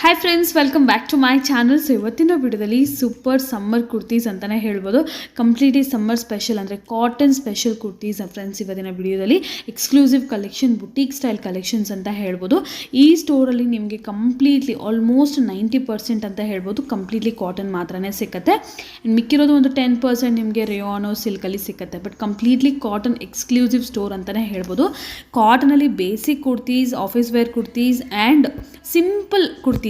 Hi friends, welcome back to my channel. So ಇವತ್ತಿನ ವಿಡಿಯೋದಲ್ಲಿ super summer kurtis ಅಂತಲೇ ಹೇಳ್ಬೋದು. ಕಂಪ್ಲೀಟ್ಲಿ ಸಮ್ಮರ್ ಸ್ಪೆಷಲ್ ಅಂದರೆ ಕಾಟನ್ ಸ್ಪೆಷಲ್ ಕುರ್ತೀಸ್ ಫ್ರೆಂಡ್ಸ್. ಇವತ್ತಿನ ವಿಡಿಯೋದಲ್ಲಿ exclusive collection, boutique style collections ಅಂತ ಹೇಳ್ಬೋದು. ಈ ಸ್ಟೋರಲ್ಲಿ ನಿಮಗೆ ಕಂಪ್ಲೀಟ್ಲಿ ಆಲ್ಮೋಸ್ಟ್ 90% ಅಂತ ಹೇಳ್ಬೋದು ಕಂಪ್ಲೀಟ್ಲಿ ಕಾಟನ್ ಮಾತ್ರನೇ ಸಿಗುತ್ತೆ. ಮಿಕ್ಕಿರೋದು ಒಂದು 10% ನಿಮಗೆ ರೇಯಾನೋ ಸಿಲ್ಕಲ್ಲಿ ಸಿಗುತ್ತೆ. But completely cotton exclusive store ಅಂತಲೇ ಹೇಳ್ಬೋದು. ಕಾಟನಲ್ಲಿ basic kurtis, office wear kurtis and simple kurtis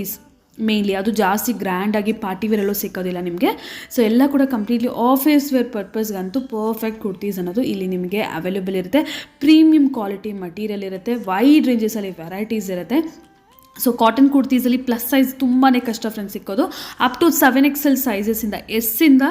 mainly, ಅದು ಜಾಸ್ತಿ ಗ್ರ್ಯಾಂಡಾಗಿ ಪಾರ್ಟಿ ವೇರ್ ಎಲ್ಲೂ ಸಿಕ್ಕೋದಿಲ್ಲ ನಿಮಗೆ. ಸೊ ಎಲ್ಲ ಕೂಡ ಕಂಪ್ಲೀಟ್ಲಿ ಆಫೀಸ್ ವೇರ್ ಪರ್ಪಸ್ಗಂತೂ ಪರ್ಫೆಕ್ಟ್ ಕುರ್ತೀಸ್ ಅನ್ನೋದು ಇಲ್ಲಿ ನಿಮಗೆ ಅವೈಲೇಬಲ್ ಇರುತ್ತೆ. ಪ್ರೀಮಿಯಂ ಕ್ವಾಲಿಟಿ ಮಟೀರಿಯಲ್ ಇರುತ್ತೆ, ವೈಡ್ ರೇಂಜಸಲ್ಲಿ ವೆರೈಟೀಸ್ ಇರುತ್ತೆ. ಸೊ ಕಾಟನ್ ಕುರ್ತೀಸಲ್ಲಿ ಪ್ಲಸ್ ಸೈಜ್ ತುಂಬಾ ಕಷ್ಟ ಫ್ರೆಂಡ್ಸ್ ಸಿಕ್ಕೋದು. ಅಪ್ ಟು 7XL ಸೈಜಸ್ಸಿಂದ ಎಸ್ಸಿಂದ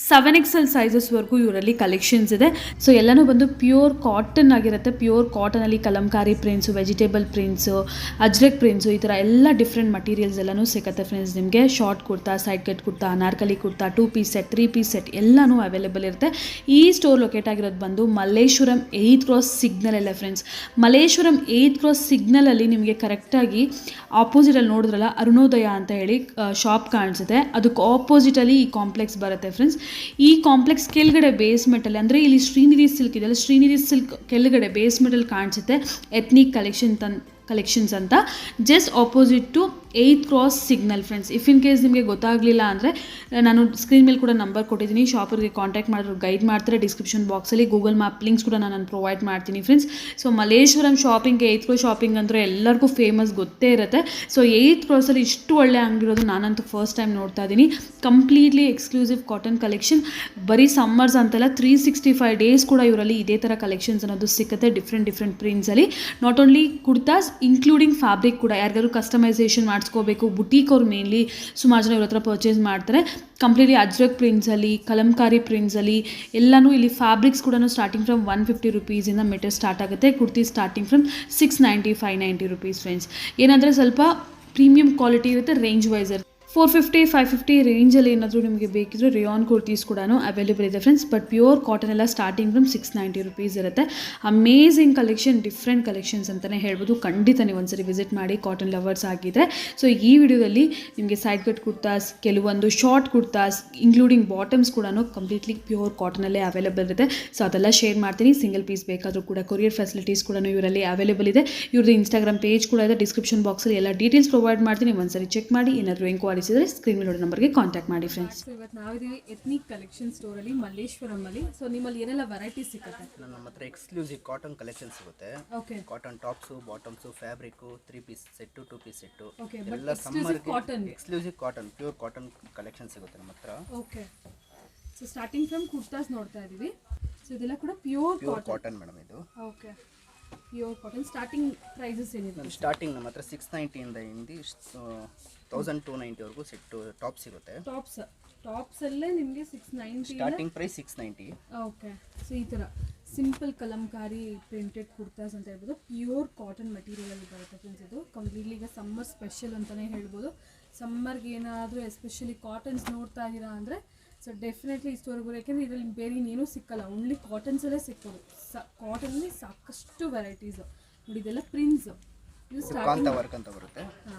7XL ಸೈಜಸ್ವರೆಗೂ ಇವರಲ್ಲಿ ಕಲೆಕ್ಷನ್ಸ್ ಇದೆ. ಸೊ ಎಲ್ಲನೂ ಬಂದು ಪ್ಯೂರ್ ಕಾಟನ್ ಆಗಿರುತ್ತೆ. ಪ್ಯೂರ್ ಕಾಟನಲ್ಲಿ Kalamkari prints, vegetable prints, Ajrak prints, ಈ ಥರ ಎಲ್ಲ ಡಿಫ್ರೆಂಟ್ ಮಟೀರಿಯಲ್ಸ್ ಎಲ್ಲನೂ ಸಿಗುತ್ತೆ ಫ್ರೆಂಡ್ಸ್ ನಿಮಗೆ. Short kurta, side cut kurta, Anarkali kurta, 2 piece set, 3 piece set ಎಲ್ಲನೂ ಅವೈಲೇಬಲ್ ಇರುತ್ತೆ. ಈ ಸ್ಟೋರ್ ಲೊಕೇಟ್ ಆಗಿರೋದು ಬಂದು ಮಲ್ಲೇಶ್ವರಂ 8th ಕ್ರಾಸ್ ಸಿಗ್ನಲ್ ಅಲ್ಲ ಫ್ರೆಂಡ್ಸ್. ಮಲ್ಲೇಶ್ವರಂ 8th ಕ್ರಾಸ್ ಸಿಗ್ನಲಲ್ಲಿ ನಿಮಗೆ ಕರೆಕ್ಟಾಗಿ ಆಪೋಸಿಟಲ್ಲಿ ನೋಡಿದ್ರಲ್ಲ ಅರುಣೋದಯ ಅಂತ ಹೇಳಿ ಶಾಪ್ ಕಾಣಿಸುತ್ತೆ, ಅದಕ್ಕೆ ಆಪೋಸಿಟಲ್ಲಿ ಈ ಕಾಂಪ್ಲೆಕ್ಸ್ ಬರುತ್ತೆ ಫ್ರೆಂಡ್ಸ್. ಈ ಕಾಂಪ್ಲೆಕ್ಸ್ ಕೆಳಗಡೆ ಬೇಸ್ಮೆಂಟಲ್ಲಿ, ಅಂದರೆ ಇಲ್ಲಿ ಶ್ರೀನಿಧಿ ಸಿಲ್ಕ್ ಇದೆಯಲ್ಲ, ಶ್ರೀನಿಧಿ ಸಿಲ್ಕ್ ಕೆಳಗಡೆ ಬೇಸ್ಮೆಂಟಲ್ಲಿ ಕಾಣಿಸುತ್ತೆ ಎತ್ನಿಕ್ ಕಲೆಕ್ಷನ್ಸ್ ಅಂತ, just opposite to 8th cross signal friends. If in case ನಿಮಗೆ ಗೊತ್ತಾಗಲಿಲ್ಲ ಅಂದರೆ ನಾನು ಸ್ಕ್ರೀನ್ ಮೇಲೆ ಕೂಡ ನಂಬರ್ ಕೊಟ್ಟಿದ್ದೀನಿ, ಶಾಪರ್ಗೆ ಕಾಂಟ್ಯಾಕ್ಟ್ ಮಾಡಿದ್ರು ಗೈಡ್ ಮಾಡ್ತಾರೆ. ಡಿಸ್ಕ್ರಿಪ್ಷನ್ ಬಾಕ್ಸಲ್ಲಿ ಗೂಗಲ್ ಮ್ಯಾಪ್ ಲಿಂಕ್ಸ್ ಕೂಡ ನಾನು ಪ್ರೊವೈಡ್ ಮಾಡ್ತೀನಿ friends. So Malleshwaram shopping, 8th cross shopping ಅಂದರೆ ಎಲ್ಲರಿಗೂ ಫೇಮಸ್ ಗೊತ್ತೇ ಇರುತ್ತೆ. ಸೊ 8th ಕ್ರಾಸಲ್ಲಿ ಇಷ್ಟು ಒಳ್ಳೆ ಅಂಗಡಿರೋದು ನಾನಂತೂ ಫಸ್ಟ್ ಟೈಮ್ ನೋಡ್ತಾ ಇದ್ದೀನಿ. Completely exclusive cotton collection. ಬರೀ ಸಮ್ಮರ್ಸ್ ಅಂತೆಲ್ಲ 365 ಡೇಸ್ ಕೂಡ ಇವರಲ್ಲಿ ಇದೇ ಥರ ಕಲೆಕ್ಷನ್ಸ್ ಅನ್ನೋದು ಸಿಗುತ್ತೆ, ಡಿಫ್ರೆಂಟ್ ಪ್ರಿಂಟ್ಸಲ್ಲಿ. Not only kurtas, including fabric ಕೂಡ. ಯಾರಿಗಾದ್ರು ಕಸ್ಟಮೈಸೇಷನ್ ಮಾಡಿಸ್ಕೋಬೇಕು, ಬುಟೀಕ್ ಅವ್ರು ಮೇನ್ಲಿ ಸುಮಾರು ಜನ ಇವ್ರ ಹತ್ರ ಪರ್ಚೇಸ್ ಮಾಡ್ತಾರೆ. ಕಂಪ್ಲೀಟ್ಲಿ ಅಜ್ರಕ್ ಪ್ರಿಂಟ್ಸಲ್ಲಿ, ಕಲಂಕಾರಿ ಪ್ರಿಂಟ್ಸಲ್ಲಿ ಎಲ್ಲನೂ ಇಲ್ಲಿ ಫ್ಯಾಬ್ರಿಕ್ಸ್ ಕೂಡ ಸ್ಟಾರ್ಟಿಂಗ್ ಫ್ರಮ್ 150 ರುಪೀಸಿಂದ ಮೀಟರ್ ಸ್ಟಾರ್ಟ್ ಆಗುತ್ತೆ. Kurti starting from 690, 590 rupees friends. ಏನಂದರೆ ಸ್ವಲ್ಪ ಪ್ರೀಮಿಯಂ ಕ್ವಾಲಿಟಿ ಇರುತ್ತೆ, ರೇಂಜ್ ವೈಸ್ ಇರುತ್ತೆ. 450, 550 ರೇಂಜಲ್ಲಿ ಏನಾದರೂ ನಿಮಗೆ ಬೇಕಿದ್ರೆ ರೇಯಾನ್ ಕುರ್ತೀಸ್ ಕೂಡ ಅವೈಲೇಬಲ್ ಇದೆ ಫ್ರೆಂಡ್ಸ್. ಬಟ್ ಪ್ಯೂರ್ ಕಾಟನ್ ಎಲ್ಲ ಸ್ಟಾರ್ಟಿಂಗ್ ಫ್ರಮ್ 690 ರುಪೀಸ್ ಇರುತ್ತೆ. ಅಮೇಝಿಂಗ್ ಕಲೆಕ್ಷನ್, ಡಿಫ್ರೆಂಟ್ ಕಲೆಕ್ಷನ್ಸ್ ಅಂತಲೇ ಹೇಳ್ಬೋದು. ಖಂಡಿತ ನೀವು ಒಂದ್ಸರಿ ವಿಸಿಟ್ ಮಾಡಿ ಕಾಟನ್ ಲವರ್ಸ್ ಆಗಿದ್ದರೆ. ಸೊ ಈ ವಿಡಿಯೋದಲ್ಲಿ ನಿಮಗೆ ಸೈಡ್ ಕಟ್ ಕುರ್ತಾಸ್, ಕೆಲವೊಂದು ಶಾರ್ಟ್ ಕುರ್ತಾಸ್, ಇನ್ಕ್ಲೂಡಿಂಗ್ ಬಾಟಮ್ಸ್ ಕೂಡ ಕಂಪ್ಲೀಟ್ಲಿ ಪ್ಯೂರ್ ಕಾಟನಲ್ಲೇ ಅವೈಲೇಬಲ್ ಇದೆ. ಸೊ ಅದೆಲ್ಲ ಶೇರ್ ಮಾಡ್ತೀನಿ. ಸಿಂಗಲ್ ಪೀಸ್ ಬೇಕಾದರೂ ಕೂಡ ಕೊರಿಯರ್ ಫೆಸಿಲಿಟೀಸ್ ಕೂಡ ಇವರಲ್ಲಿ ಅವೈಲೇಬಲ್ ಇದೆ. ಇವ್ರದ್ದು ಇನ್ಸ್ಟಾಗ್ರಾಮ್ ಪೇಜ್ ಕೂಡ ಇದೆ, ಡಿಸ್ಕ್ರಿಪ್ಷನ್ ಬಾಕ್ಸಲ್ಲಿ ಎಲ್ಲ ಡೀಟೇಲ್ಸ್ ಪ್ರೊವೈಡ್ ಮಾಡ್ತೀನಿ. ಒಂದ್ಸರಿ ಚೆಕ್ ಮಾಡಿ. ಏನಾದರೂ ಎಂಕ್ವೈರೀಸ್ ಇದ್ರೆ ಸ್ಕ್ರೀನ್ ಮೇಲೆ ನಂಬರ್ಗೆ ಕಾಂಟ್ಯಾಕ್ಟ್ ಮಾಡಿ ಫ್ರೆಂಡ್ಸ್. ಇವತ್ತು ನಾವಿದ್ದೀವಿ ಎತ್ನಿಕ್ ಕಲೆಕ್ಷನ್ ಸ್ಟೋರಲ್ಲಿ ಮಲ್ಲೇಶ್ವರಮಲ್ಲಿ. ಸೊ ನಿಮ್ಮಲ್ಲಿ ಏನೆಲ್ಲ ವೆರೈಟೀಸ್ ಸಿಗುತ್ತೆ? ನಮ್ಮ ಹತ್ರ ಎಕ್ಸ್ಕ್ಲೂಸಿವ್ ಕಾಟನ್ ಕಲೆಕ್ಷನ್ ಸಿಗುತ್ತೆ. Okay, cotton tops, bottoms, fabric, 3 piece set, 2 piece set, okay. ಎಲ್ಲ ಸಮ್ಮರ್ಗೆ cotton, exclusive cotton, pure cotton collection ಸಿಗುತ್ತೆ ನಮ್ಮ ಹತ್ರ. Okay. So starting from kurtas ನೋಡ್ತಾ ಇದ್ದೀವಿ. ಸೊ ಇದೆಲ್ಲ ಕೂಡ ಪ್ಯೂರ್ ಕಾಟನ್ ಮೇಡಮ್ ಇದು. Okay, pure cotton. Starting prices ಏನಿದೆ? ಸ್ಟಾರ್ಟಿಂಗ್ ನಮ್ಮ ಹತ್ರ 690 ಇಂದ 1290ವರೆಗೂ ಸೆಟ್ಟು ಟಾಪ್ ಸಿಗುತ್ತೆ. ಟಾಪ್ಸ್ ಅಲ್ಲೇ ನಿಮಗೆ 690, ಸ್ಟಾರ್ಟಿಂಗ್ ಪ್ರೈಸ್ 690. ಓಕೆ. ಸೊ ಈ ಥರ ಸಿಂಪಲ್ ಕಲಂಕಾರಿ ಪ್ರಿಂಟೆಡ್ ಕುರ್ತಾಸ್ ಅಂತ ಹೇಳ್ಬೋದು, ಪ್ಯೂರ್ ಕಾಟನ್ ಮೆಟೀರಿಯಲಲ್ಲಿ ಬರುತ್ತೆ ಫ್ರೆಂಡ್ಸ್. ಇದು ಕಂಪ್ಲೀಟ್ಲಿ ಈಗ ಸಮ್ಮರ್ ಸ್ಪೆಷಲ್ ಅಂತಲೇ ಹೇಳ್ಬೋದು. ಸಮ್ಮರ್ಗೆ ಏನಾದರೂ ಎಸ್ಪೆಷಲಿ ಕಾಟನ್ಸ್ ನೋಡ್ತಾ ಇದ್ದೀರಾ ಅಂದರೆ ಸೊ ಡೆಫಿನೆಟ್ಲಿ ಈ ಸ್ಟೋರ್ಗೆ ಬರೋ, ಯಾಕೆಂದರೆ ಇದರಲ್ಲಿ ಬೇರೆ ಇನ್ನೇನೂ ಸಿಕ್ಕಲ್ಲ, ಓನ್ಲಿ ಕಾಟನ್ಸಲ್ಲೇ ಸಿಕ್ಕೋದು. ಕಾಟನಲ್ಲಿ ಸಾಕಷ್ಟು ವೆರೈಟೀಸ್ ನೋಡಿ. ಇದೆಲ್ಲ ಪ್ರಿಂಟ್ಸ್, ಇದು ಕಾಂತ ವರ್ಕ್ ಅಂತ ಬರುತ್ತೆ.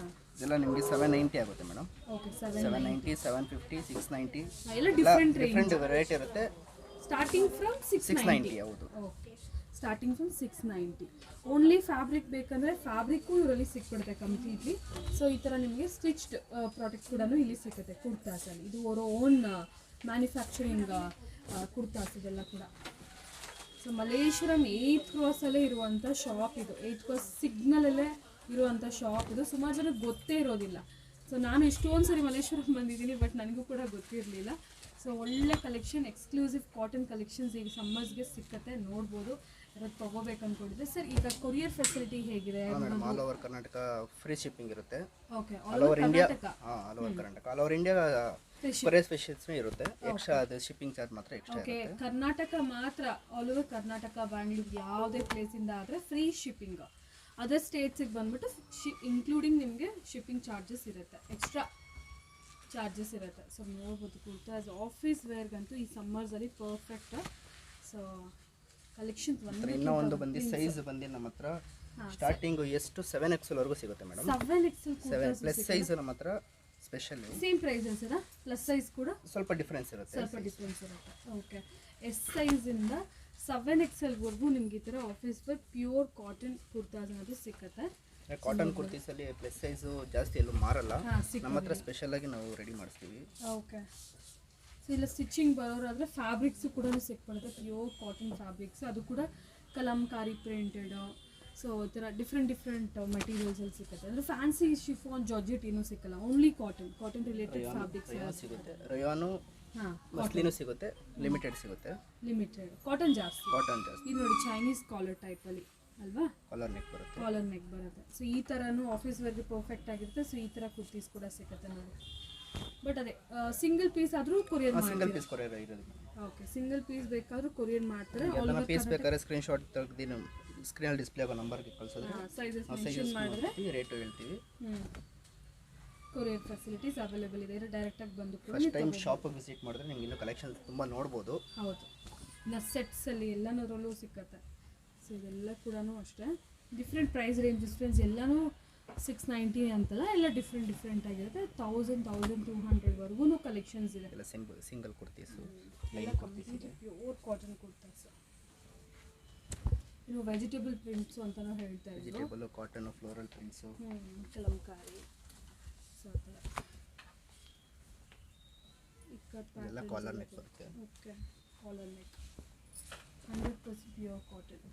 ಇದೆಲ್ಲ ನಿಮಗೆ 790 ಆಗುತ್ತೆ ಮೇಡಮ್. ಓಕೆ, 790, 750, 690 ಎಲ್ಲ ಡಿಫ್ರೆಂಟ್ ವೆರೈಟಿ ಇರುತ್ತೆ. Starting from 690. ಹೌದು. Okay, starting from 690. Only fabric ಬೇಕಂದರೆ ಫ್ಯಾಬ್ರಿಕ್ಕು ಇವರಲ್ಲಿ ಸಿಕ್ಬಿಡುತ್ತೆ ಕಂಪ್ಲೀಟ್ಲಿ. ಸೊ ಈ ಥರ ನಿಮಗೆ ಸ್ಟಿಚ್ಡ್ ಪ್ರಾಡಕ್ಟ್ ಕೂಡ ಇಲ್ಲಿ ಸಿಗುತ್ತೆ ಕುರ್ತಾಸಲ್ಲಿ. ಇದು ಅವರ ಓನ್ ಮ್ಯಾನುಫ್ಯಾಕ್ಚರಿಂಗ್ ಕುರ್ತಾಸ್ ಇದೆಲ್ಲ ಕೂಡ. ಸೊ ಮಲ್ಲೇಶ್ವರಂ 8th ಕ್ರಾಸಲ್ಲೇ ಇರುವಂಥ ಶಾಪ್ ಇದು. 8th ಕ್ರಾಸ್ ಸಿಗ್ನಲಲ್ಲೇ ಇರುವಂಥ ಶಾಪ್ ಇದು. ಸುಮಾರು ಜನಕ್ಕೆ ಗೊತ್ತೇ ಇರೋದಿಲ್ಲ. ಸೊ ನಾನು ಎಷ್ಟೊಂದು ಸರಿ ಮಲ್ಲೇಶ್ವರಂ ಬಂದಿದ್ದೀನಿ, ಬಟ್ ನನಗೂ ಕೂಡ ಗೊತ್ತಿರಲಿಲ್ಲ. ಸೊ ಒಳ್ಳೆ ಕಲೆಕ್ಷನ್, ಎಕ್ಸ್ಕ್ಲೂಸಿವ್ ಕಾಟನ್ ಕಲೆಕ್ಷನ್ಸ್ ಈಗ ಸಮ್ಮರ್ಸ್ಗೆ ಸಿಕ್ಕತ್ತೆ, ನೋಡ್ಬೋದು. ಯಾರಾದ್ರು ತೊಗೋಬೇಕು ಅಂದ್ಕೊಂಡಿದ್ದೆ. ಸರ್ ಈಗ ಕೊರಿಯರ್ ಫೆಸಿಲಿಟಿ ಹೇಗಿದೆ? All over Karnataka free shipping ಇರುತ್ತೆ. Okay, all over India. All over Karnataka, all over India courier specials ಇರುತ್ತೆ. ಎಕ್ಸ್ಟ್ರಾ ಅದು ಶಿಪ್ಪಿಂಗ್ ಚಾರ್ಜ್ ಮಾತ್ರ ಎಕ್ಸ್ಟ್ರಾ ಇರುತ್ತೆ. ಕರ್ನಾಟಕ ಮಾತ್ರ, ಆಲ್ ಓವರ್ ಕರ್ನಾಟಕ, ಬ್ಯಾಂಗ್ಳೂರ್ ಯಾವುದೇ ಪ್ಲೇಸಿಂದ ಆದರೆ ಫ್ರೀ ಶಿಪ್ಪಿಂಗ್. ಅದರ್ ಸ್ಟೇಟ್ಸಿಗೆ ಬಂದ್ಬಿಟ್ಟು ಇನ್ಕ್ಲೂಡಿಂಗ್ ನಿಮಗೆ ಶಿಪ್ಪಿಂಗ್ ಚಾರ್ಜಸ್ ಇರುತ್ತೆ, ಎಕ್ಸ್ಟ್ರಾ ಚಾರ್ಜಸ್ ಇರುತ್ತೆ. ಸೊ ನೋಡ್ಬೋದು ಕುರ್ತಾಸ್ ಆಫೀಸ್ ವೇರ್ಗಂತೂ ಈ ಸಮ್ಮರ್ಸಲ್ಲಿ ಪರ್ಫೆಕ್ಟ್. ಸೊ ಕಲೆಕ್ಷನ್ಸ್ ಇನ್ನೂ ಒಂದು ಬಂದು ಸೈಜ್ ಬಂದು ನಮ್ಮ ಹತ್ರ ಸ್ಟಾರ್ಟಿಂಗು ಎಷ್ಟು 7XL ವರೆಗೂ ಸಿಗುತ್ತೆ ಮೇಡಮ್. 7XL 7 ಪ್ಲಸ್ ಸೈಜ್ ನಮ್ಮ ಹತ್ರ ಸ್ಪೆಷಲ್ ಸೇಮ್ ಪ್ರೈಸ್ ಸರ. ಪ್ಲಸ್ ಸೈಜ್ ಕೂಡ ಸ್ವಲ್ಪ ಡಿಫ್ರೆನ್ಸ್ ಇರುತ್ತೆ. ಸ್ವಲ್ಪ ಡಿಫ್ರೆನ್ಸ್ ಇರುತ್ತೆ. ಓಕೆ, ಎಸ್ ಸೈಜಿಂದ 7XL ವರೆಗೂ ನಿಮ್ಗೆ ಈ ಥರ office wear pure cotton kurtas ಅನ್ನೋದು ಸಿಕ್ಕತ್ತೆ. ಕಾಟನ್ ಕುರ್ತೀಸಲ್ಲಿ ಪ್ಲಸ್ ಸೈಜು ಜಾಸ್ತಿ ಎಲ್ಲೂ ಮಾರಲ್ಲ, ನಮ್ಮ ಹತ್ರ ಸ್ಪೆಷಲ್ ಆಗಿ ನಾವು ರೆಡಿ ಮಾಡಿಸ್ತೀವಿ. ಓಕೆ, ಸೊ ಇಲ್ಲ ಸ್ಟಿಚಿಂಗ್ ಬರೋರಾದರೆ ಫ್ಯಾಬ್ರಿಕ್ಸು ಕೂಡ ಸಿಕ್ಬಿಡುತ್ತೆ, ಪ್ಯೂರ್ ಕಾಟನ್ ಫ್ಯಾಬ್ರಿಕ್ಸ್, ಅದು ಕೂಡ ಕಲಂಕಾರಿ ಪ್ರಿಂಟೆಡ್. ಸೊ ಈ ಥರ ಡಿಫ್ರೆಂಟ್ ಮೆಟೀರಿಯಲ್ಸಲ್ಲಿ ಸಿಗುತ್ತೆ. ಅಂದರೆ ಫ್ಯಾನ್ಸಿ ಶಿಫಾನ್ ಜಾರ್ಜೆಟ್ ಏನೂ ಸಿಕ್ಕಲ್ಲ, ಓನ್ಲಿ ಕಾಟನ್ ರಿಲೇಟೆಡ್ ಫ್ಯಾಬ್ರಿಕ್ಸ್ ಸಿಗುತ್ತೆ. ರಯಾನು ಮಸ್ಲಿನೂ ಸಿಗುತ್ತೆ, ಲಿಮಿಟೆಡ್ ಸಿಗುತ್ತೆ. ಲಿಮಿಟೆಡ್ ಕಾಟನ್ ಜಾಸ್ತಿ. ಇದು ನೋಡಿ ಚೈನೀಸ್ ಕಾಲರ್ ಟೈಪಲ್ಲಿ ಅಲ್ವಾ, ಕಾಲರ್ ನೆಕ್ ಬರುತ್ತೆ. ಸೊ ಈ ಥರನೂ ಆಫೀಸ್ ವರ್ಗೆ ಪರ್ಫೆಕ್ಟ್ ಆಗಿರುತ್ತೆ. ಸೊ ಈ ಥರ ಕುರ್ತೀಸ್ ಕೂಡ ಸಿಗುತ್ತೆ ನೋಡಿ. ಬಟ್ ಅದೇ ಸಿಂಗಲ್ ಪೀಸ್ ಆದರೂ ಕೊರಿಯರ್ ಸಿಂಗಲ್ ಪೀಸ್ ಕೊರಿಯರ್ ಇರೋದು. ಓಕೆ, ಸಿಂಗಲ್ ಪೀಸ್ ಬೇಕಾದ್ರೂ ಕೊರಿಯರ್ ಮಾಡ್ತಾರೆ. ಎಲ್ಲ ಪೀಸ್ ಬೇಕಾದ್ರೆ ಸ್ಕ್ರೀನ್ಶಾಟ್ ತೆಗೆದು ಸ್ಕ್ರೀನಲ್ಲಿ ಡಿಸ್ಪ್ಲೇ ಆಗೋ ನಂಬರ್ಗೆ ಕಳಿಸಿದ್ರೆ ಸೈಜಸ್ ಮೆನ್ಷನ್ ಮಾಡಿದ್ರೆ ರೇಟು ಹೇಳ್ತೀವಿ. ಕೊರಿಯರ್ ಫೆಸಿಲಿಟೀಸ್ ಅವೈಲೇಬಲ್ ಇದೆ. ಡೈರೆಕ್ಟಾಗಿ ಬಂದು ಫಸ್ಟ್ ಟೈಮ್ ಶಾಪಿಗೆ ವಿಸಿಟ್ ಮಾಡಿದ್ರೆ ನಿಮ್ಗೆ ಇನ್ನೂ ಕಲೆಕ್ಷನ್ ತುಂಬ ನೋಡ್ಬೋದು. ಹೌದು, ಇನ್ನು ಸೆಟ್ಸಲ್ಲಿ ಎಲ್ಲನರಲ್ಲೂ ಸಿಕ್ಕತ್ತೆ. ಸೊ ಇದೆಲ್ಲ ಕೂಡ ಅಷ್ಟೇ ಡಿಫ್ರೆಂಟ್ ಪ್ರೈಸ್ ರೇಂಜ್ ಡಿಫ್ರೆನ್ಸ್. ಎಲ್ಲನೂ 690 ಅಂತಲ್ಲ, ಎಲ್ಲ ಡಿಫ್ರೆಂಟ್ ಆಗಿರುತ್ತೆ. 1000-1200 ಕಲೆಕ್ಷನ್ಸ್ ಇದೆ. ಎಲ್ಲ ಸಿಂಗಲ್ ಕುರ್ತೀಸು, ಎಲ್ಲ ಕಂಪ್ಲೀಟ್ ಪ್ಯೂರ್ ಕಾಟನ್ ಕುರ್ತಾಸ್. ಇನ್ನು ವೆಜಿಟೇಬಲ್ ಪ್ರಿಂಟ್ಸು ಅಂತಲೂ ಹೇಳ್ತಾ ಇದ್ರು. Vegetable cotton floral prints, Kalamkari, so ಆ ಥರ ಎಲ್ಲ ಕಾಲರ್ ನೆಕ್ ಬರುತ್ತೆ. Okay, collar neck 100% pure cotton.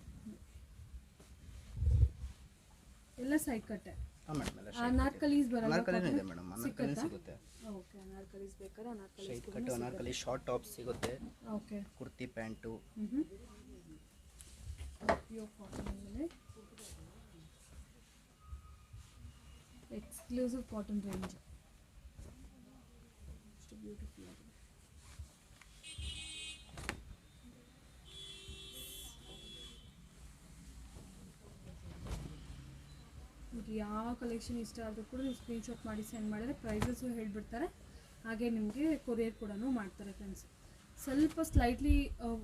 ಎಲ್ಲ ಸೈಡ್ ಕಟ್ಟೆ. ಹಾಂ ಮೇಡಮ್, ಎಲ್ಲ ಅನಾರ್ಕಲೀಸ್ ಬರಲ್ಲ. ಅನಾರ್ಕಲಿನೂ ಇದೆ ಮೇಡಮ್, ಅನಾರ್ಕಲಿ ಸಿಗುತ್ತೆ. ಓಕೆ, ಅನಾರ್ಕಲೀಸ್ ಬೇಕಾದ್ರೆ anarkalis ಶೈಟ್ cut Anarkali short top ಸಿಗುತ್ತೆ. Okay, kurti pant pure cotton ಮೇಲೆ ಎಕ್ಸ್ಕ್ಲೂಸಿವ್ ಕಾಟನ್ ರೇಂಜ್. ಅಷ್ಟು ಬ್ಯೂಟಿಫುಲ್ ಆಗಿದೆ. ಯಾವ ಕಲೆಕ್ಷನ್ ಇಷ್ಟ ಆದರೂ ಕೂಡ ನೀವು ಸ್ಕ್ರೀನ್ಶಾಟ್ ಮಾಡಿ ಸೆಂಡ್ ಮಾಡಿದರೆ ಪ್ರೈಸಸ್ಸು ಹೇಳಿಬಿಡ್ತಾರೆ. ಹಾಗೆ ನಿಮಗೆ ಕೊರಿಯರ್ ಕೂಡ ಮಾಡ್ತಾರೆ ಫ್ರೆಂಡ್ಸ್. ಸ್ವಲ್ಪ ಸ್ಲೈಟ್ಲಿ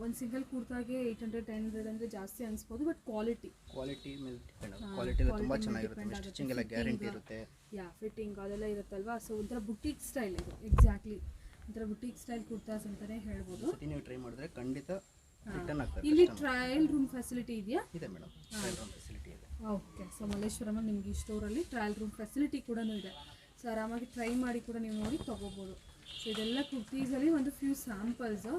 ಒಂದು ಸಿಂಗಲ್ ಕುರ್ತಾಗೆ 800-900 ಅಂದರೆ ಜಾಸ್ತಿ ಅನಿಸ್ಬೋದು, ಬಟ್ ಕ್ವಾಲಿಟಿ ಮೇಲೆ ಡಿಪೆಂಡ್. ಕ್ವಾಲಿಟಿ ಎಲ್ಲ ತುಂಬ ಚೆನ್ನಾಗಿರುತ್ತೆ. ಸ್ಟಿಚಿಂಗ್ ಎಲ್ಲ ಗ್ಯಾರಂಟಿ ಇರುತ್ತೆ. ಫಿಟ್ಟಿಂಗ್ ಅದೆಲ್ಲ ಇರುತ್ತಲ್ವಾ. ಸೊ ಒಂಥರ ಬುಟೀಕ್ ಸ್ಟೈಲ್ ಇದು. ಎಕ್ಸಾಕ್ಟ್ಲಿ ಒಂಥರ ಬುಟೀಕ್ ಸ್ಟೈಲ್ ಕುರ್ತಾಸ್ ಅಂತಲೇ ಹೇಳ್ಬೋದು. ನೀವು ಟ್ರೈ ಮಾಡಿದ್ರೆ ಖಂಡಿತ ರಿಟರ್ನ್ ಆಗ್ತದೆ. ಇಲ್ಲಿ ಟ್ರಯಲ್ ರೂಮ್ ಫೆಸಿಲಿಟಿ ಇದೆಯಾ? ಇದೆ ಮೇಡಮ್, ಟ್ರಯಲ್ ರೂಮ್ ಫೆಸಿಲಿಟಿ ಇದೆ. ಓಕೆ, ಸೊ ಮಲ್ಲೇಶ್ವರಮಲ್ಲಿ ನಿಮಗೆ ಈ ಸ್ಟೋರಲ್ಲಿ ಟ್ರಯಲ್ ರೂಮ್ ಫೆಸಿಲಿಟಿ ಕೂಡ ಇದೆ. ಸೊ ಆರಾಮಾಗಿ ಟ್ರೈ ಮಾಡಿ ಕೂಡ ನೀವು ನೋಡಿ ತೊಗೋಬೋದು. ಸೊ ಇದೆಲ್ಲ ಕುರ್ತೀಸಲ್ಲಿ ಒಂದು ಫ್ಯೂ ಸ್ಯಾಂಪಲ್ಸು,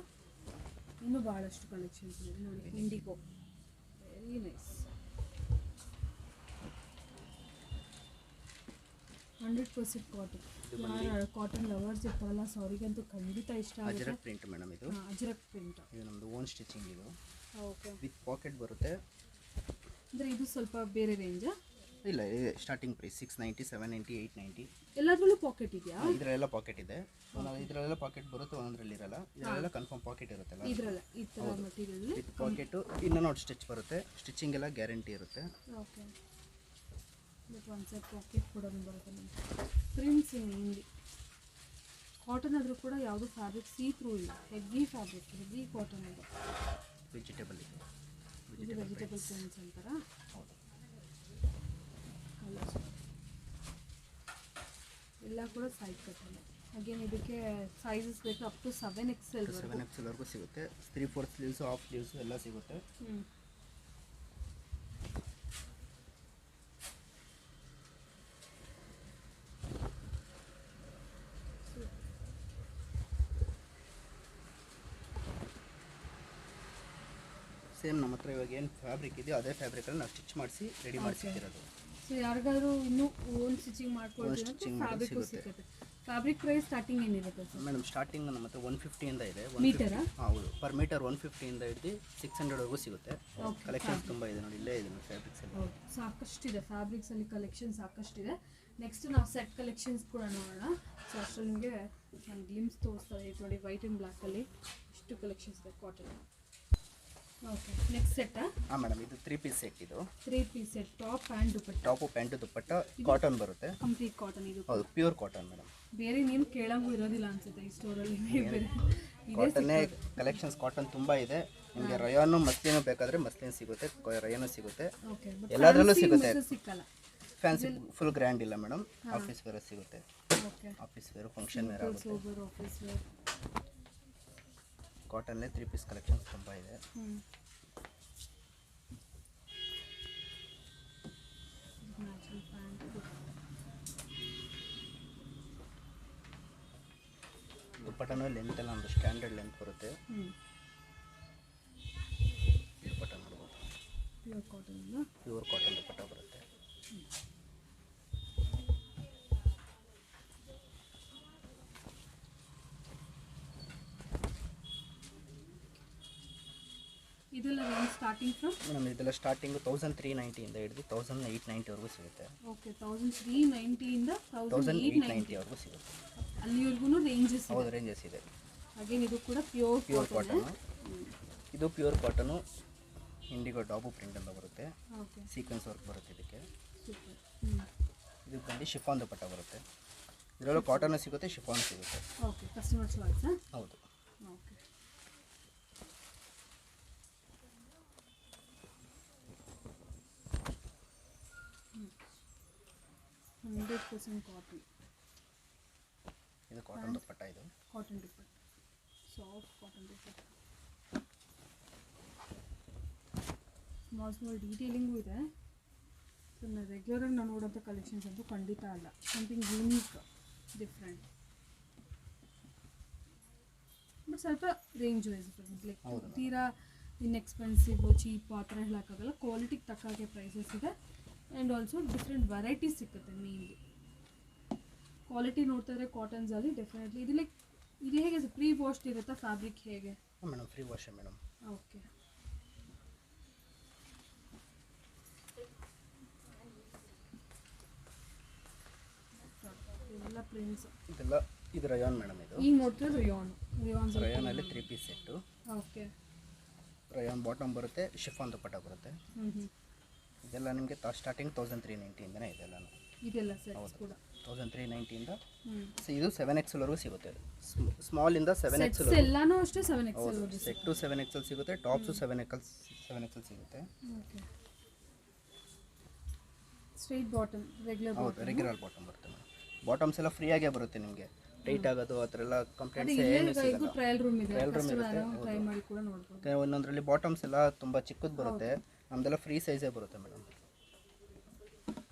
ಇನ್ನೂ ಭಾಳಷ್ಟು ಕಲೆಕ್ಷನ್ಸ್ ಇದೆ ನೋಡಿ. IndiGo very nice, 100% cotton. ಯಾರು ಕಾಟನ್ ಲವರ್ಸ್ ಇರ್ತಾರಲ್ಲ, ಸೊ ಅವರಿಗಂತೂ ಖಂಡಿತ ಇಷ್ಟ ಆಗುತ್ತೆ. ಅಜರಕ್ ಪ್ರಿಂಟ್ ಮೇಡಮ್ ಇದು. ಅಜರಕ್ ಪ್ರಿಂಟ್ ಇದು ನಮ್ಮದು ಓನ್ ಸ್ಟಿಚಿಂಗ್. ಇದು ಓಕೆ, ವಿತ್ ಪಾಕೆಟ್ ಬರುತ್ತೆ. ಅಂದರೆ ಇದು ಸ್ವಲ್ಪ ಬೇರೆ ರೇಂಜಾ? ಇಲ್ಲ, ಇದೆ ಸ್ಟಾರ್ಟಿಂಗ್ ಪ್ರೈಸ್ 690, 790, 890. ಎಲ್ಲದರಲ್ಲೂ ಪಾಕೆಟ್ ಇದೆಯಾ? ಇದರಲ್ಲೆಲ್ಲ ಪಾಕೆಟ್ ಇದೆ. ಇದರಲ್ಲೆಲ್ಲ ಪಾಕೆಟ್ ಬರುತ್ತೆ, ಒಂದರಲ್ಲಿ ಇರಲ್ಲ. ಇದರಲ್ಲೆಲ್ಲ ಕನ್ಫರ್ಮ್ ಪಾಕೆಟ್ ಇರುತ್ತಲ್ಲ, ಇದರಲ್ಲ ಈ ಥರ ಮೆಟೀರಿಯಲ್ ವಿತ್ ಪಾಕೆಟು. ಇನ್ನು ನೋಡಿ ಸ್ಟಿಚ್ ಬರುತ್ತೆ. ಸ್ಟಿಚಿಂಗ್ ಎಲ್ಲ ಗ್ಯಾರಂಟಿ ಇರುತ್ತೆ. ಓಕೆ, ಬಟ್ ಒಂದು ಸೈಡ್ ಪಾಕೆಟ್ ಕೂಡ ಬರುತ್ತೆ ನಿಮಗೆ. ಪ್ರಿಂಟ್ಸ್ ಇಲ್ಲಿ ಕಾಟನ್ ಆದರೂ ಕೂಡ ಯಾವುದು ಫ್ಯಾಬ್ರಿಕ್ ಸೀ ಥ್ರೂ ಇಲ್ಲ, ಹೆವಿ ಫ್ಯಾಬ್ರಿಕ್, ಹೆವಿ ಕಾಟನ್ ಇದೆ. ವೆಜಿಟೇಬಲ್ ಇದೆ, ಇದು ವೆಜಿಟೇಬಲ್ ಪ್ರಿಂಟ್ಸ್ ಅಂತಾರ. ಎಲ್ಲ ಕೂಡ ಸೈಡ್ ಕಟ್ಟಲ್ಲ. ಅಗೇನ್ ಇದಕ್ಕೆ ಸೈಜಸ್ ಬೇಕು ಅಪ್ ಟು 7XL 7XL ವರೆಗೂ ಸಿಗುತ್ತೆ. 3/4 ಸ್ಲೀವ್ಸು, ಹಾಫ್ ಸ್ಲೀವ್ಸು ಎಲ್ಲ ಸಿಗುತ್ತೆ. ಸೇಮ್ ನಮ್ಮ ಹತ್ರ ಇವಾಗ ಏನು ಫ್ಯಾಬ್ರಿಕ್ ಇದೆಯೋ ಅದೇ ಫ್ಯಾಬ್ರಿಕಲ್ಲಿ ನಾವು ಸ್ಟಿಚ್ ಮಾಡಿಸಿ ರೆಡಿ ಮಾಡಿಸಿರೋದು. ಸೊ ಯಾರಿಗಾದ್ರೂ ಇನ್ನೂ ಓನ್ ಸ್ಟಿಚಿಂಗ್ ಮಾಡ್ಕೊಳ್ತೀವಿ ಫ್ಯಾಬ್ರಿಕ್ ಸಿಗುತ್ತೆ. ಫ್ಯಾಬ್ರಿಕ್ ಪ್ರೈಸ್ ಸ್ಟಾರ್ಟಿಂಗ್ ಏನಿರುತ್ತೆ ಸರ್? ಮೇಡಮ್ ಸ್ಟಾರ್ಟಿಂಗ್ ನಮ್ಮ ಹತ್ರ 150 ಇಂದ ಇದೆ. ಮೀಟರಾ? ಹೌದು, ಪರ್ ಮೀಟರ್ 150 ಇಂದ ಹಿಡಿದು 600 ವರೆಗೂ ಸಿಗುತ್ತೆ. ಕಲೆಕ್ಷನ್ಸ್ ತುಂಬ ಇದೆ ನೋಡಿ, ಇಲ್ಲೇ ಇದೆ ನೋಡಿ ಫ್ಯಾಬ್ರಿಕ್ಸ್ ಎಲ್ಲ. ಹೌದು, ಸಾಕಷ್ಟಿದೆ ಫ್ಯಾಬ್ರಿಕ್ಸಲ್ಲಿ ಕಲೆಕ್ಷನ್ ಸಾಕಷ್ಟಿದೆ. ನೆಕ್ಸ್ಟ್ ನಾವು ಸೆಟ್ ಕಲೆಕ್ಷನ್ಸ್ ಕೂಡ ನೋಡೋಣ. ಸೊ ಅಷ್ಟರಲ್ಲಿ ನಿಮಗೆ ನಾನು ಗ್ಲಿಮ್ಸ್ ತೋರಿಸ್ತಾರೆ ನೋಡಿ. ವೈಟ್ ಆ್ಯಂಡ್ ಬ್ಲ್ಯಾಕಲ್ಲಿ ಇಷ್ಟು ಕಲೆಕ್ಷನ್ಸ್ ಇದೆ ಕಾಟನ್. Okay, next ಸೆಟ್ಟಾ? ಹಾಂ ಮೇಡಮ್, ಇದು 3 ಪೀಸ್ ಸೆಟ್. ಇದು 3 piece set, top and dupatta. Top pant dupatta cotton ಬರುತ್ತೆ. ಕಂಪ್ಲೀಟ್ ಕಾಟನ್ ಇದು. ಹೌದು, ಪ್ಯೂರ್ ಕಾಟನ್ ಮೇಡಮ್. ಬೇರೆ ನೀನು ಕೇಳಂಗೂ ಇರೋದಿಲ್ಲ ಅನ್ಸುತ್ತೆ ಈ ಸ್ಟೋರಲ್ಲಿ. ಬೇರೆ ಕಾಟನ್ನೇ ಕಲೆಕ್ಷನ್ಸ್ ಕಾಟನ್ ತುಂಬ ಇದೆ ನಿಮಗೆ. ರಯಾನು ಮಸ್ಲಿನು ಬೇಕಾದರೆ ಮಸ್ಲಿನ್ ಸಿಗುತ್ತೆ, ರಯಾನು ಸಿಗುತ್ತೆ, ಓಕೆ ಎಲ್ಲದರಲ್ಲೂ ಸಿಗುತ್ತೆ. ಸಿಕ್ಕಲ್ಲ. ಫ್ಯಾನ್ಸಿ ಫುಲ್ ಗ್ರ್ಯಾಂಡ್ ಇಲ್ಲ ಮೇಡಮ್, ಆಫೀಸ್ ವೇರ್ ಸಿಗುತ್ತೆ. Okay office wear, function wear ಆಗುತ್ತೆ. Sober office wear. ಕಾಟನ್ನೇ 3 ಪೀಸ್ ಕಲೆಕ್ಷನ್ಸ್ ತುಂಬ ಇದೆ. Matching pant. ದುಪ್ಪಟ್ಟನೂ ಲೆಂತ್ ಎಲ್ಲ ಒಂದು ಸ್ಟ್ಯಾಂಡರ್ಡ್ ಲೆಂತ್ ಬರುತ್ತೆ. ದುಪ್ಪಟ್ಟ ನೋಡ್ಬೋದು, ಪ್ಯೂರ್ ಕಾಟನ್. ಪ್ಯೂರ್ ಕಾಟನ್ ದುಪ್ಪಟ್ಟ ಬರುತ್ತೆ. ಇದೆಲ್ಲ ರೇಂಜ್ ಸ್ಟಾರ್ಟಿಂಗ್ ಫ್ರಮ್ ಮೇಡಮ್ ಇದೆಲ್ಲ ಸ್ಟಾರ್ಟಿಂಗು 1390 ಇಂದ ಹಿಡಿದು 1890ವರೆಗೂ ಸಿಗುತ್ತೆ. ಓಕೆ 1390 ಇಂದ 1890 1890ವರೆಗೂ ಸಿಗುತ್ತೆ. ಅಲ್ಲಿವರೆಗೂ ರೇಂಜಸ್ ಇದೆ. ಹೌದು, ರೇಂಜಸ್ ಇದೆ. ಅಗೇನ್ ಇದು ಕೂಡ ಪ್ಯೂರ್ ಕಾಟನ್. ಇದು ಪ್ಯೂರ್ ಕಾಟನು, ಇಂಡಿಗೋ ಡಾಬು ಪ್ರಿಂಟ್ ಅಂತ ಬರುತ್ತೆ, ಓಕೆ ಸೀಕ್ವೆನ್ಸ್ ವರ್ಕ್ ಬರುತ್ತೆ ಇದಕ್ಕೆ. ಸೂಪರ್. ಇದು ಬಂದು ಶಿಫಾನ್ ದುಪ್ಪಟ್ಟ ಬರುತ್ತೆ. ಇದರಲ್ಲೂ ಕಾಟನ್ ಸಿಗುತ್ತೆ, ಶಿಫಾನ್ ಸಿಗುತ್ತೆ. Okay customer choice. ಹೌದು. Okay 100% cotton. ಇದು ಕಾಟನ್ ದುಪ್ಪಟ್ಟ. ಇದು cotton dupatta, soft cotton dupatta. Small detailing ಇದೆ. ಸೊ ರೆಗ್ಯುಲರಾಗಿ ನಾವು ನೋಡೋಂಥ ಕಲೆಕ್ಷನ್ಸ್ ಅಂತೂ ಖಂಡಿತ ಅಲ್ಲ, ಸಮಥಿಂಗ್ ಯೂನಿಕ್, ಡಿಫ್ರೆಂಟ್. ಬಟ್ ಸ್ವಲ್ಪ ರೇಂಜ್ ವೈಸ್ ಲೈಕ್ ತೀರಾ ಇನ್ಎಕ್ಸ್ಪೆನ್ಸಿವ್ ಚೀಪ್ ಆ ಥರ ಹೇಳೋಕ್ಕಾಗಲ್ಲ. ಕ್ವಾಲಿಟಿಗೆ ತಕ್ಕಾಗೆ ಪ್ರೈಸಸ್ ಇದೆ ಆ್ಯಂಡ್ ಆಲ್ಸೋ ಡಿಫ್ರೆಂಟ್ ವೆರೈಟೀಸ್ ಸಿಗುತ್ತೆ. ಮೇನ್ಲಿ ಕ್ವಾಲಿಟಿ ನೋಡ್ತಾ ಇದ್ರೆ ಕಾಟನ್ಸಲ್ಲಿ ಡೆಫಿನೆಟ್ಲಿ ಇದು ಲೈಕ್ ಇದು ಹೇಗೆ ಪ್ರೀ ವಾಶ್ಡ್ ಇರುತ್ತಾ ಫ್ಯಾಬ್ರಿಕ್ ಹೇಗೆ? Madam free wash madam. Okay ಎಲ್ಲ ಪ್ರಿಂಟ್ಸ್ ಇದೆಲ್ಲ ಇದು ರಯಾನ್ ಮೇಡಮ್. ಇದು ಈಗ ನೋಡ್ತಿರೋದು ರಯಾನಲ್ಲಿ 3 piece set. Okay rayon bottom ಬರುತ್ತೆ, ಶಿಫಾನ್ ದುಪ್ಪಟ್ಟ ಬರುತ್ತೆ. ಇದೆಲ್ಲ ನಿಮಗೆ ಸ್ಟಾರ್ಟಿಂಗ್ 1390 ಇಂದನೇ ಇದೆಲ್ಲನೂ. ಇದೆಲ್ಲ ಸೆಟ್ಸ್ ಕೂಡ 1390 ಇಂದ ಇದು 7XL ವರೆಗೂ ಸಿಗುತ್ತೆ. ಸ್ಮಾಲ್ ಇಂದ 7XL ಎಲ್ಲಾನು ಅಷ್ಟೇ 7XL ಸೆಟ್ಟು 7XL ಸಿಗುತ್ತೆ, ಟಾಪ್ಸು 7XL ಸಿಗುತ್ತೆ. ಓಕೆ ಸ್ಟ್ರೈಟ್ ಬಾಟಮ್ ರೆಗ್ಯುಲರ್ ಹೌದು, ರೆಗ್ಯುಲರ್ ಬಾಟಮ್ ಬರುತ್ತೆ ಮೇಡಮ್. ಬಾಟಮ್ಸ್ ಎಲ್ಲ ಫ್ರೀ ಆಗೇ ಬರುತ್ತೆ ನಿಮಗೆ. ಟೈಟ್ ಆಗೋದು ಆ ಥರ ಎಲ್ಲ ಕಂಪ್ಲೇಂಟ್ಸ್ ಏನು ಸಿಗಲ್ಲ. ಟ್ರಯಲ್ ರೂಮ್ ಇದೆ, ಟ್ರೈ ಮಾಡಿ ಕೂಡ ನೋಡ್ಬೋದು. ಒಂದೊಂದರಲ್ಲಿ ಬಾಟಮ್ಸ್ ಎಲ್ಲ ತುಂಬ ಚಿಕ್ಕದು ಬರುತ್ತೆ, ನಮ್ಮದೆಲ್ಲ ಫ್ರೀ ಸೈಜೇ ಬರುತ್ತೆ ಮೇಡಮ್.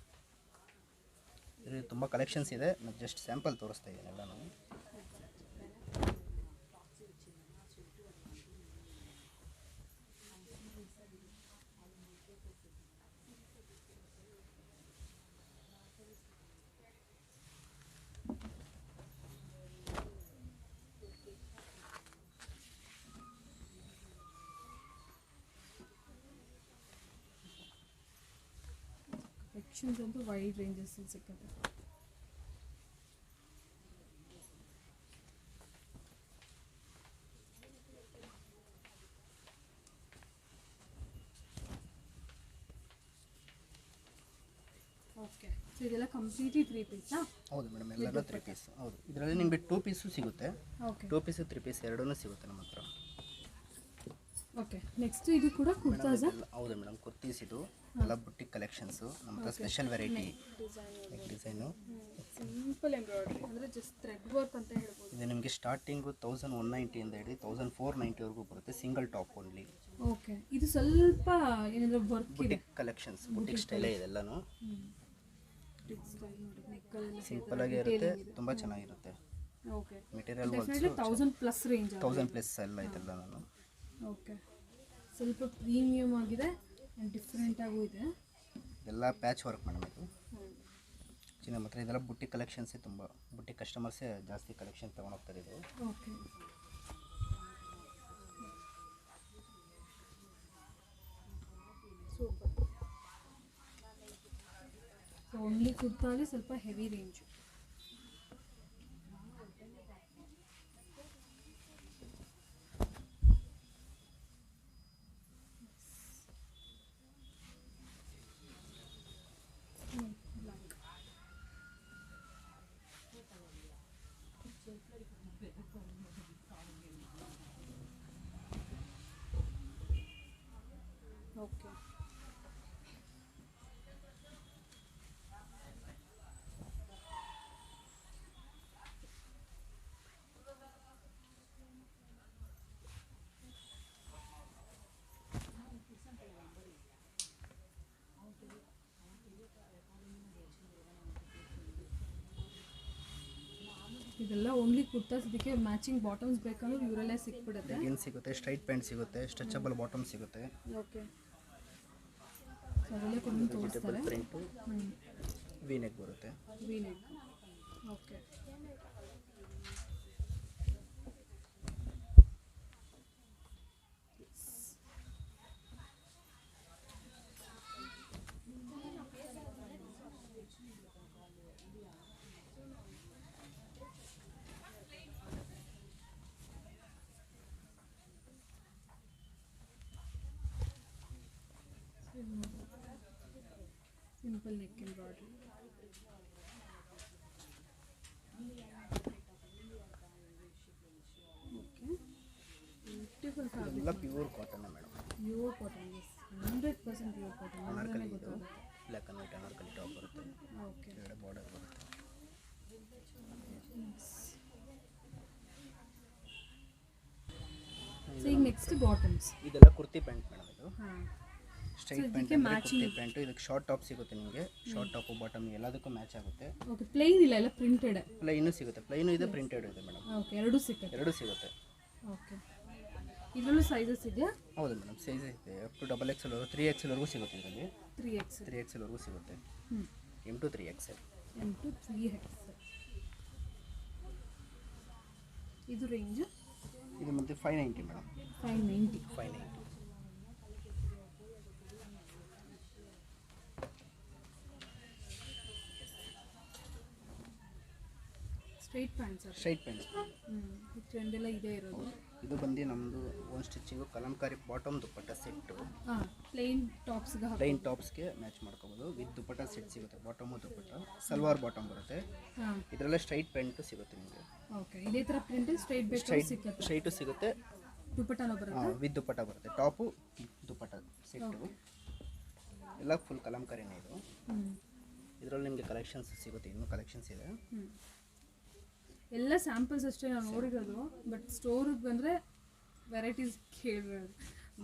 ಇದು ತುಂಬ ಕಲೆಕ್ಷನ್ಸ್ ಇದೆ, ನಾನು ಜಸ್ಟ್ ಸ್ಯಾಂಪಲ್ ತೋರಿಸ್ತಾ ಇದ್ದೀನಿ ಎಲ್ಲ ನಾನು. ಕಲೆಕ್ಷನ್ಸ್ ಅಂತೂ ವೈಡ್ ರೇಂಜಸ್ ಸಿಗುತ್ತೆ. ಓಕೆ ಸೊ ಇದೆಲ್ಲ ಕಂಪ್ಲೀಟ್ಲಿ 3 ಪೀಸಾ? ಹೌದು ಮೇಡಮ್, ಎಲ್ಲರೂ 3 ಪೀಸ್. ಹೌದು, ಇದರಲ್ಲಿ ನಿಮಗೆ 2 ಪೀಸು ಸಿಗುತ್ತೆ. ಓಕೆ 2 ಪೀಸು 3 ಪೀಸ್ ಎರಡೂ ಸಿಗುತ್ತೆ ನಮ್ಮ ಹತ್ರ. ಓಕೆ ನೆಕ್ಸ್ಟ್ ಇದು ಕೂಡ ಕುರ್ತಾಸ್. ಹೌದು ಮೇಡಮ್, ಕುರ್ತೀಸ್ ಇದು ಎಲ್ಲ ಬುಟ್ಟಿಕ್ ಕಲೆಕ್ಷನ್ಸು ನಮ್ಮ ಹತ್ರ. Special variety design, simple embroidery ಅಂದರೆ ಜಸ್ಟ್ ಥ್ರೆಡ್ ವರ್ಕ್ ಅಂತ ಹೇಳ್ಬೋದು. ಇದು ನಿಮಗೆ ಸ್ಟಾರ್ಟಿಂಗು 1190 ಇಂದ ಹಿಡಿದು 1490ವರೆಗೂ ಬರುತ್ತೆ. Single top only. ಓಕೆ ಇದು ಸ್ವಲ್ಪ ಏನಾದರೂ ವರ್ಕ್ ಇದೆ, ಬುಟ್ಟಿಕ್ ಕಲೆಕ್ಷನ್ಸ್, ಬುಟ್ಟಿಕ್ ಸ್ಟೈಲೇ ಇದೆಲ್ಲನೂ. ಸಿಂಪಲ್ ಆಗಿ ಇರುತ್ತೆ, ತುಂಬ ಚೆನ್ನಾಗಿರುತ್ತೆ. ಓಕೆ ಮೆಟೀರಿಯಲ್ ಡೆಫಿನೆಟ್ಲಿ 1000+ ರೇಂಜ್ 1000+ ಎಲ್ಲ ಇದೆಲ್ಲ ನಾನು. ಓಕೆ ಸ್ವಲ್ಪ ಪ್ರೀಮಿಯಮ್ ಆಗಿದೆ ಆ್ಯಂಡ್ ಡಿಫ್ರೆಂಟ್ ಆಗೂ ಇದೆ. ಇದೆಲ್ಲ ಪ್ಯಾಚ್ ವರ್ಕ್ ಮೇಡಮ್. ಇದು ನಮ್ಮ ಹತ್ರ ಇದೆಲ್ಲ ಬುಟ್ಟಿಕ್ ಕಲೆಕ್ಷನ್ಸೇ, ತುಂಬ ಬುಟ್ಟಿಕ್ ಕಸ್ಟಮರ್ಸೇ ಜಾಸ್ತಿ ಕಲೆಕ್ಷನ್ ತೊಗೊಂಡೋಗ್ತಾರೆ ಇದು. Okay super. ಸೊ ಓನ್ಲಿ ಕುರ್ತಾಲಿ ಸ್ವಲ್ಪ ಹೆವಿ ರೇಂಜು. ಓಕೆ. ಇದೆಲ್ಲ ಓನ್ಲಿ ಕುರ್ತಾಸ್. ಇದಕ್ಕೆ ಮ್ಯಾಚಿಂಗ್ ಬಾಟಮ್ಸ್ ಬೇಕಂದ್ರೆ ಇವರಲ್ಲೇ ಸಿಕ್ಬಿಡುತ್ತೆ. ಲೆಗಿನ್ ಸಿಗುತ್ತೆ, ಸ್ಟ್ರೈಟ್ ಪ್ಯಾಂಟ್ ಸಿಗುತ್ತೆ, ಸ್ಟ್ರೆಚಬಲ್ ಬಾಟಮ್ ಸಿಗುತ್ತೆ. ಓಕೆ. ಅದರಲ್ಲೇ ಕೂಡ ತೋರಿಸ್ತಾರೆ. ಪ್ರಿಂಟು ವಿ ನೆಕ್ ಬರುತ್ತೆ. V neck. Okay. Simple neck embroidery. Okay. Beautiful fabric. ಎಲ್ಲ pure cotton madam. Pure cotton. 100% pure cotton. Anarkali ಇದು ಗೊತ್ತಾಗುತ್ತೆ. Black and white Anarkali top ಬರುತ್ತೆ. ಓಕೆ. ಎರಡು ಬಾರ್ಡರ್ ಬರುತ್ತೆ. ಸೊ ಈಗ ನೆಕ್ಸ್ಟ್ ಬಾಟಮ್ಸ್. ಇದೆಲ್ಲ ಕುರ್ತಿ ಪ್ಯಾಂಟ್ ಮೇಡಮ್. ಇದು ಹಾಂ. ಸ್ಟ್ರೈಟ್ ಪ್ಯಾಂಟ್ ಅಂದರೆ ಕುರ್ತಿ ಪ್ಯಾಂಟು. ಇದಕ್ಕೆ ಶಾರ್ಟ್ ಟಾಪ್ ಸಿಗುತ್ತೆ ನಿಮಗೆ. ಶಾರ್ಟ್ ಟಾಪು ಬಾಟಮ್ ಎಲ್ಲದಕ್ಕೂ ಮ್ಯಾಚ್ ಆಗುತ್ತೆ. ಓಕೆ. ಪ್ಲೇನ್ ಇಲ್ಲ, ಎಲ್ಲ ಪ್ರಿಂಟೆಡ್. ಪ್ಲೈನು ಸಿಗುತ್ತೆ. ಪ್ಲೈನು ಇದೆ, ಪ್ರಿಂಟೆಡ್ ಇದೆ ಮೇಡಮ್. ಓಕೆ. ಎರಡೂ ಸಿಗುತ್ತೆ. ಎರಡೂ ಸಿಗುತ್ತೆ. ಓಕೆ. ಇದರಲ್ಲೂ ಸೈಜಸ್ ಇದೆಯಾ? ಹೌದು ಮೇಡಮ್, ಸೈಜ್ ಇದೆ. ಅಪ್ ಟು XXL 3XLವರೆಗೂ ಸಿಗುತ್ತೆ ಇದರಲ್ಲಿ. 3XL. 3XLವರೆಗೂ ಸಿಗುತ್ತೆ. M to 3XL. M to 3XL. ಇದು ರೇಂಜ್ ಇದು ಮತ್ತೆ 590 madam. 590. 590. Straight pants. Straight pants. ಈ ಟ್ರೆಂಡ್ ಎಲ್ಲ ಇದೇ ಇರೋದು. ಇದು ಬಂದು ನಮ್ಮದು ಓನ್ ಸ್ಟಿಚಿಂಗು ಕಲಂಕಾರಿ ಬಾಟಮ್ ದುಪ್ಪಟ್ಟ ಸೆಟ್ಟು. ಹಾಂ. ಪ್ಲೇನ್ ಟಾಪ್ಸ್ಗೆ ಪ್ಲೈನ್ ಟಾಪ್ಸ್ಗೆ ಮ್ಯಾಚ್ ಮಾಡ್ಕೋಬೋದು. ವಿತ್ ದುಪ್ಪಟ್ಟ ಸೆಟ್ ಸಿಗುತ್ತೆ. ಬಾಟಮು ದುಪ್ಪಟ್ಟ ಸಲ್ವಾರ್ ಬಾಟಮ್ ಬರುತ್ತೆ. ಹಾಂ. ಇದರಲ್ಲೇ ಸ್ಟ್ರೈಟ್ ಪ್ಯಾಂಟು ಸಿಗುತ್ತೆ ನಿಮಗೆ. ಓಕೆ. ಇದೇ ಥರ ಪ್ರಿಂಟ್ ಸ್ಟ್ರೈಟ್ ಬೇಕು ಸಿಗುತ್ತೆ. ಸ್ಟ್ರೈಟು ಸಿಗುತ್ತೆ. ದುಪ್ಪಟ್ಟನೂ ಬರುತ್ತೆ. ವಿತ್ ದುಪ್ಪಟ್ಟ ಬರುತ್ತೆ. ಟಾಪು ದುಪ್ಪಟ್ಟ ಸೆಟ್ಟು ಎಲ್ಲ ಫುಲ್ ಕಲಂಕಾರಿನೇ ಇದು. ಇದರಲ್ಲಿ ನಿಮಗೆ ಕಲೆಕ್ಷನ್ಸ್ ಸಿಗುತ್ತೆ. ಇನ್ನೂ ಕಲೆಕ್ಷನ್ಸ್ ಇದೆ. ಎಲ್ಲ ಸ್ಯಾಂಪಲ್ಸ್ ಅಷ್ಟೇ ನಾವು ನೋಡಿರೋದು. ಬಟ್ ಸ್ಟೋರಿಗೆ ಬಂದರೆ ವೆರೈಟೀಸ್ ಕೇಳಿರೋದು.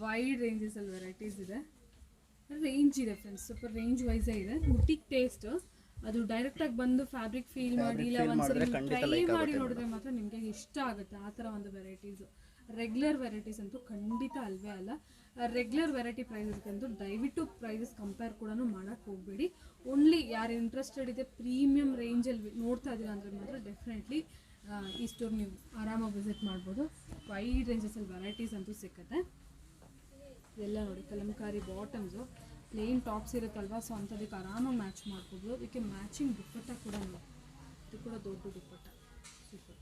ವೈಡ್ ರೇಂಜಸಲ್ಲಿ ವೆರೈಟೀಸ್ ಇದೆ. ರೇಂಜ್ ಇದೆ ಫ್ರೆಂಡ್ಸ್, ಸ್ವಲ್ಪ ರೇಂಜ್ ವೈಸೇ ಇದೆ. ಬುಟಿಕ್ ಟೇಸ್ಟ್ ಅದು ಡೈರೆಕ್ಟಾಗಿ ಬಂದು ಫ್ಯಾಬ್ರಿಕ್ ಫೀಲ್ ಮಾಡಿ ಇಲ್ಲ ಒಂದ್ಸರಿ ಟ್ರೈ ಮಾಡಿ ನೋಡಿದ್ರೆ ಮಾತ್ರ ನಿಮಗೆ ಇಷ್ಟ ಆಗುತ್ತೆ. ಆ ಥರ ಒಂದು ವೆರೈಟೀಸು. ರೆಗ್ಯುಲರ್ ವೆರೈಟೀಸ್ ಅಂತೂ ಖಂಡಿತ ಅಲ್ವೇ ಅಲ್ಲ. ರೆಗ್ಯುಲರ್ ವೆರೈಟಿ ಪ್ರೈಸಸ್ಗಂತೂ ದಯವಿಟ್ಟು ಪ್ರೈಸಸ್ ಕಂಪೇರ್ ಕೂಡ ಮಾಡೋಕ್ಕೆ ಹೋಗಬೇಡಿ. ಓನ್ಲಿ ಯಾರು ಇಂಟ್ರೆಸ್ಟೆಡ್ ಇದೆ ಪ್ರೀಮಿಯಂ ರೇಂಜಲ್ಲಿ ನೋಡ್ತಾ ಇದ್ದೀರಾ ಅಂದರೆ ಮಾತ್ರ ಡೆಫಿನೆಟ್ಲಿ ಈ ಸ್ಟೋರ್ ನೀವು ಆರಾಮಾಗಿ ವಿಸಿಟ್ ಮಾಡ್ಬೋದು. ವೈಡ್ ರೇಂಜಸಲ್ಲಿ ವೆರೈಟೀಸ್ ಅಂತೂ ಸಿಕ್ಕತ್ತೆ. ಇದೆಲ್ಲ ನೋಡಿ ಕಲಂಕಾರಿ ಬಾಟಮ್ಸು. ಪ್ಲೇನ್ ಟಾಪ್ಸ್ ಇರುತ್ತಲ್ವ, ಸೊ ಅಂಥದಕ್ಕೆ ಆರಾಮಾಗಿ ಮ್ಯಾಚ್ ಮಾಡ್ಬೋದು. ಇದಕ್ಕೆ ಮ್ಯಾಚಿಂಗ್ ದುಪ್ಪಟ್ಟ ಕೂಡ ನೋಡಿ. ಇದು ಕೂಡ ದೊಡ್ಡ ದುಪ್ಪಟ್ಟ. ಸೂಪರ್.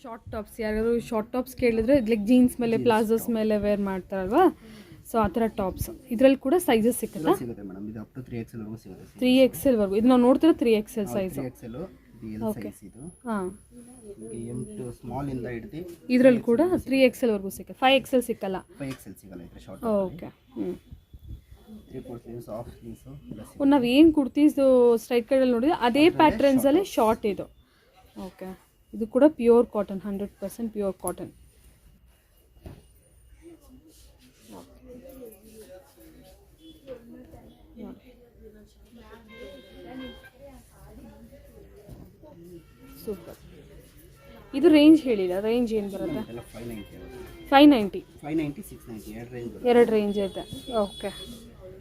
ಶಾರ್ಟ್ ಟಾಪ್ಸ್, ಯಾರಾದರೂ ಶಾರ್ಟ್ ಟಾಪ್ಸ್ ಕೇಳಿದ್ರೆ ಲೈಕ್ ಜೀನ್ಸ್ ಮೇಲೆ ಪ್ಲಾಜೋಸ್ ಮೇಲೆ ವೇರ್ ಮಾಡ್ತಾರಲ್ವಾ, ಸೊ ಆ ಥರ ಟಾಪ್ಸ್. ಇದರಲ್ಲಿ ಕೂಡ ಸೈಜಸ್ ಸಿಗುತ್ತಾ? ಸಿಗುತ್ತೆ ಮೇಡಮ್. ಇದು ಅಪ್ ಟು 3XL ವರೆಗೂ ಸಿಗುತ್ತೆ. 3XL ವರೆಗೂ. ಇದು ನಾವು ನೋಡ್ತಿರೋ 3XL ಸೈಜ್. 3XL ಇದು L ಸೈಜ್ ಇದು. ಹಾಂ. M to ಸ್ಮಾಲ್ ಇಂದ ಹಿಡಿದು ಇದರಲ್ಲಿ ಕೂಡ 3XL ವರೆಗೂ ಸಿಗುತ್ತೆ. 5XL ಸಿಕ್ಕಲ್ಲ. 5XL ಸಿಗಲ್ಲ ಇದ್ರೆ short. Okay. 3/4 sleeves, of sleeves ಎಲ್ಲ ಸಿಗುತ್ತೆ. ನಾವು ಏನು ಕುರ್ತೀಸು ಸ್ಟ್ರೈಟ್ ಕಡೆಯಲ್ಲಿ ನೋಡಿದ್ರೆ ಅದೇ ಪ್ಯಾಟ್ರನ್ಸಲ್ಲಿ ಶಾರ್ಟ್ ಇದು. ಓಕೆ. ಇದು ಕೂಡ pure cotton, 100% pure cotton. Super. ಇದು ರೇಂಜ್ ಹೇಳಿಲ್ಲ, ರೇಂಜ್ ಏನು ಬರುತ್ತೆ? ಎಲ್ಲ 590 590. 590 690 ಎರಡು ರೇಂಜ್ ಬರುತ್ತೆ. ಎರಡು ರೇಂಜ್ ಇದೆ. ಓಕೆ.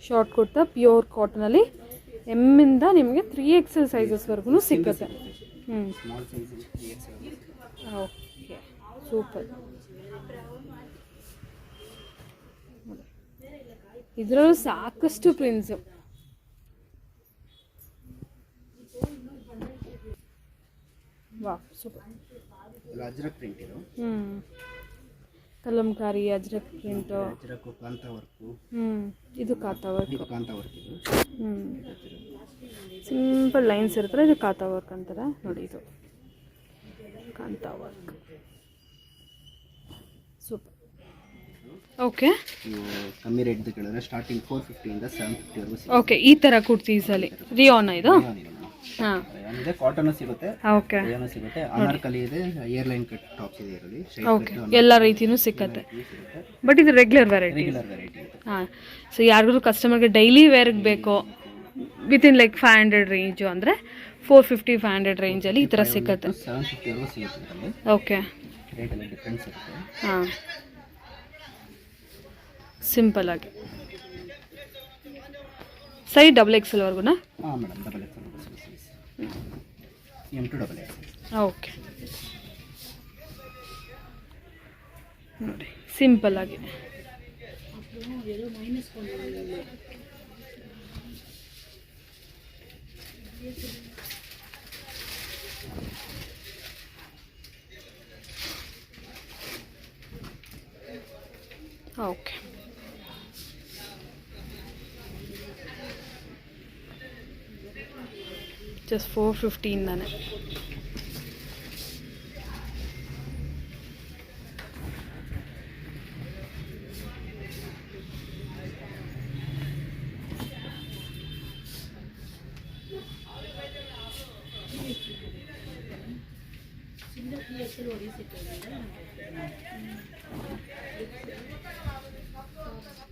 ಶಾರ್ಟ್ ಕುರ್ತಾ ಪ್ಯೂರ್ ಕಾಟನಲ್ಲಿ ಎಮ್ಮಿಂದ ನಿಮಗೆ 3XL ಸೈಜಸ್ವರೆಗೂ ಸಿಗುತ್ತೆ. Small size 3XL. Okay. Super. ಇದರಲ್ಲೂ ಸಾಕಷ್ಟು ಪ್ರಿಂಟ್ಸು. ವಾ ಸೂಪರ್. ಎಲ್ಲ ಅಜ್ರಕ್ ಪ್ರಿಂಟ್ ಇದು. ಕಲಂಕಾರಿ ಅಜ್ರಕ್ ಪ್ರಿಂಟು. ಅಜ್ರಕ್ಕು ಕಾಂತ ವರ್ಕು. ಇದು ಕಾಂತ ವರ್ಕ್. ಇದು ಕಾಂತ ವರ್ಕ್ ಇದು. ಸಿಂಪಲ್ ಲೈನ್ಸ್ ಇರ್ತಾರೆ, ಇದು ಕಾಂತ ವರ್ಕ್ ಅಂತಾರೆ ನೋಡಿ. ಇದು ಕಾಂತ ವರ್ಕ್. ಸೂಪರ್. ಇದು. ಓಕೆ ನೀವು ಕಮ್ಮಿ ರೇಟ್ ಕೇಳಿದ್ರೆ ಸ್ಟಾರ್ಟಿಂಗ್ 450 ಇಂದ 750 ವರೆಗೂ ಓಕೆ ಈ ಥರ ಕುರ್ತೀಸಲ್ಲಿ ರಿಯೋನ ಇದು ಹಾಂ ಇದೆ. ಕಾಟನ್ ಸಿಗುತ್ತೆ, ಓಕೆ ರೇಯಾನು ಸಿಗುತ್ತೆ, ಅನಾರ್ಕಲಿ ಇದೆ, ಏರ್ಲೈನ್ ಕಟ್ ಟಾಪ್ಸ್ ಇದೆ ಇದರಲ್ಲಿ. ಓಕೆ ಎಲ್ಲ ರೀತಿಯೂ ಸಿಕ್ಕತ್ತೆ. ಬಟ್ ಇದು ರೆಗ್ಯುಲರ್ ವೆರೈಟಿ. ರೆಗ್ಯುಲರ್ ವೆರೈಟಿ ಇದೆ. ಹಾಂ ಸೊ ಯಾರಿಗೂ ಕಸ್ಟಮರ್ಗೆ ಡೈಲಿ ವೇರ್ಗೆ ಬೇಕೋ ವಿತಿನ್ ಲೈಕ್ 500 ರೇಂಜು ಅಂದರೆ 450-500 ರೇಂಜಲ್ಲಿ ಈ ಥರ ಸಿಕ್ಕತ್ತೆ. 750 ವರೆಗೂ ಸಿಗುತ್ತೆ ಇದರಲ್ಲಿ. ಓಕೆ ರೇಟಲ್ಲಿ ಡಿಫ್ರೆನ್ಸ್ ಇರುತ್ತೆ. ಹಾಂ ಸಿಂಪಲ್ ಆಗಿ ಸೈಜ್ XXL ವರೆಗುನಾ? ಹಾಂ madam, double X M to double X. Okay ನೋಡಿ ಸಿಂಪಲ್ ಆಗಿ. ಓಕೆ ಜಸ್ಟ್ 450 ಇಂದಾನೆ.